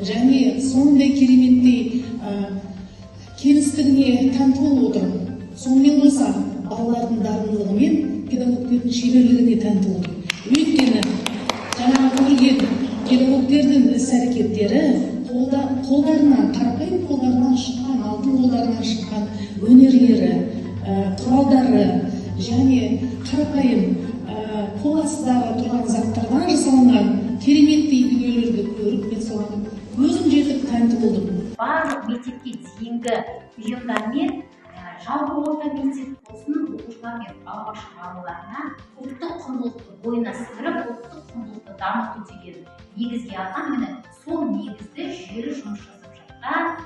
және сондай кереметтей кеңістігіне тәнті болып отырмын. Сонымен қоса балалардың дарындылығы мен педагогтердің шеберлігіне тәнті болдым. Өйткені жаңағы көрген педагогтердің іс-әрекеттері қарапайым қолдарынан шыққан, алтын қолдарынан шыққан өнерлері, құралдары және қарапайым қол астындағы тұрған заттардан жасалынған кереметтей дүниелерді көріп, мен соған өзім жетіп тәнті болдым. Барлық мектепке дейінгі ұйымдармен жалпы орта мектеп болсын, оқушылар мен балабақша балаларына ұлттық құндылықты бойына сіңіріп, ұлттық құндылықты дамыту деген негізге алған, міне сол негізді жүйелі жұмыс жасап жатқан